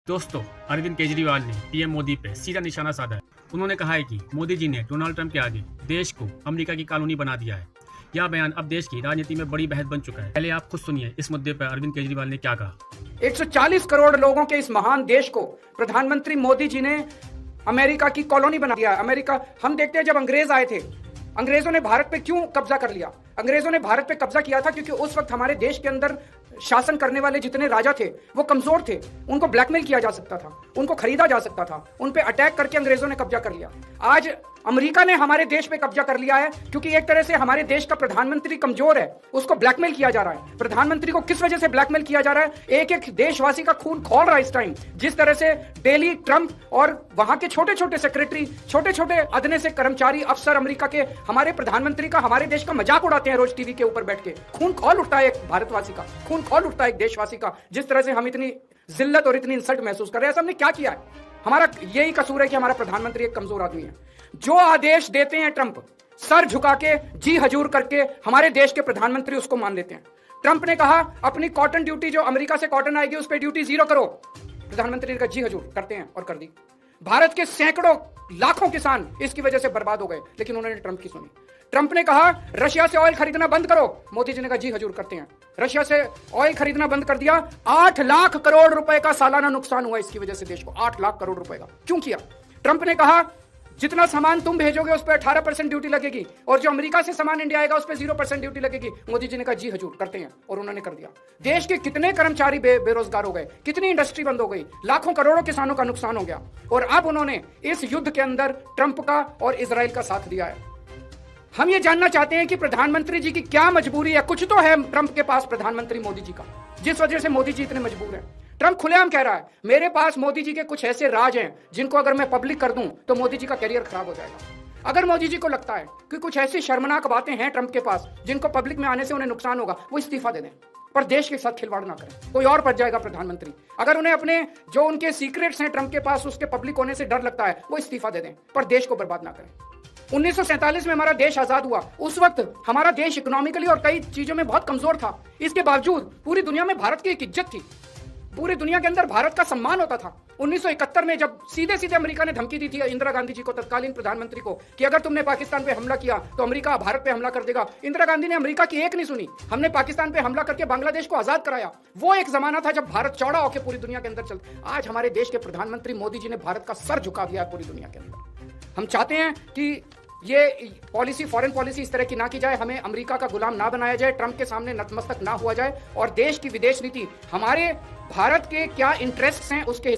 दोस्तों, अरविंद केजरीवाल ने पीएम मोदी पे सीधा निशाना साधा है। उन्होंने कहा है कि मोदी जी ने डोनाल्ड ट्रंप के आगे देश को अमेरिका की कॉलोनी बना दिया है। यह बयान अब देश की राजनीति में बड़ी बहस बन चुका है। पहले आप खुद सुनिए इस मुद्दे पर अरविंद केजरीवाल ने क्या कहा। 140 करोड़ लोगों के इस महान देश को प्रधानमंत्री मोदी जी ने अमेरिका की कॉलोनी बना दिया। अमेरिका, हम देखते हैं जब अंग्रेज आए थे, अंग्रेजों ने भारत पे क्यों कब्जा कर लिया? अंग्रेजों ने भारत पे कब्जा किया था क्योंकि उस वक्त हमारे देश के अंदर शासन करने वाले जितने राजा थे वो कमजोर थे। उनको ब्लैकमेल किया जा सकता था, उनको खरीदा जा सकता था, उन पे अटैक करके अंग्रेजों ने कब्जा कर लिया। आज अमेरिका ने हमारे देश पे कब्जा कर लिया है क्योंकि एक तरह से हमारे देश का प्रधानमंत्री कमजोर है, उसको ब्लैकमेल किया जा रहा है। प्रधानमंत्री को किस वजह से ब्लैकमेल किया जा रहा है? एक एक देशवासी का खून खौल रहा है इस टाइम। जिस तरह से डेली ट्रंप और वहां के छोटे छोटे सेक्रेटरी, छोटे छोटे अदने से कर्मचारी, अफसर अमेरिका के हमारे प्रधानमंत्री का, हमारे देश का मजाक उड़ाते हैं रोज टीवी के ऊपर बैठ के। खून खौल उठता है एक भारतवासी का, खून खौल उठता है एक देशवासी का। जिस तरह से हम इतनी जिल्लत और इतनी इंसल्ट महसूस कर रहे हैं, ऐसा हमने क्या किया है? हमारा यही कसूर है कि हमारा प्रधानमंत्री एक कमजोर आदमी है। जो आदेश देते हैं ट्रंप, सर झुका के, जी हजूर करके हमारे देश के प्रधानमंत्री उसको मान लेते हैं। ट्रंप ने कहा अपनी कॉटन ड्यूटी, जो अमेरिका से कॉटन आएगी उस पर ड्यूटी 0 करो। प्रधानमंत्री ने कहा जी हजूर, करते हैं, और कर दी। भारत के सैकड़ों लाखों किसान इसकी वजह से बर्बाद हो गए, लेकिन उन्होंने ट्रंप की सुनी। ट्रंप ने कहा रशिया से ऑयल खरीदना बंद करो, मोदी जी ने कहा जी हजूर, करते हैं। रशिया से ऑयल खरीदना बंद कर दिया। 8 लाख करोड़ रुपए का सालाना नुकसान हुआ इसकी वजह से देश को। 8 लाख करोड़ रुपए का क्यों किया? ट्रंप ने कहा जितना सामान तुम भेजोगे उस पर 18% ड्यूटी लगेगी, और जो अमेरिका से सामान इंडिया आएगा उस पर 0% ड्यूटी लगेगी। मोदी जी ने कहा जी हजूर, करते हैं, और उन्होंने कर दिया। देश के कितने कर्मचारी बेरोजगार हो गए, कितनी इंडस्ट्री बंद हो गई, लाखों करोड़ों किसानों का नुकसान हो गया। और अब उन्होंने इस युद्ध के अंदर ट्रंप का और इजराइल का साथ दिया है। हम ये जानना चाहते हैं कि प्रधानमंत्री जी की क्या मजबूरी है? कुछ तो है ट्रंप के पास, प्रधानमंत्री मोदी जी का, जिस वजह से मोदी जी इतने मजबूर हैं। ट्रंप खुलेआम कह रहा है मेरे पास मोदी जी के कुछ ऐसे राज हैं जिनको अगर मैं पब्लिक कर दूं तो मोदी जी का कैरियर खराब हो जाएगा। अगर मोदी जी को लगता है कि कुछ ऐसी शर्मनाक बातें हैं ट्रंप के पास जिनको पब्लिक में आने से उन्हें नुकसान होगा, वो इस्तीफा दे दें, पर देश के साथ खिलवाड़ ना करें। कोई और बच जाएगा प्रधानमंत्री। अगर उन्हें अपने जो उनके सीक्रेट्स हैं ट्रंप के पास, उसके पब्लिक होने से डर लगता है, वो इस्तीफा दे दें, पर देश को बर्बाद ना करें। 1947 में हमारा देश आजाद हुआ। उस वक्त हमारा देश इकोनॉमिकली और कई चीजों में बहुत कमजोर था। इसके बावजूद पूरी दुनिया में भारत की एक इज्जत थी, पूरी दुनिया के अंदर भारत का सम्मान होता था। 1971 में जब सीधे सीधे अमेरिका ने धमकी दी थी इंदिरा गांधी जी को, तत्कालीन प्रधानमंत्री को, कि अगर तुमने पाकिस्तान पे हमला किया तो अमेरिका भारत पे हमला कर देगा। इंदिरा गांधी ने अमेरिका की एक नहीं सुनी। हमने पाकिस्तान पे हमला करके बांग्लादेश को आजाद कराया। वो एक जमाना था जब भारत चौड़ा होकर पूरी दुनिया के अंदर चलता। आज हमारे देश के प्रधानमंत्री मोदी जी ने भारत का सर झुका दिया पूरी दुनिया के अंदर। हम चाहते हैं कि ये पॉलिसी, फॉरेन पॉलिसी इस तरह की ना की जाए, हमें अमेरिका का गुलाम ना बनाया जाए, ट्रंप के सामने नतमस्तक ना हुआ जाए, और देश की विदेश नीति हमारे भारत के क्या इंटरेस्ट्स हैं उसके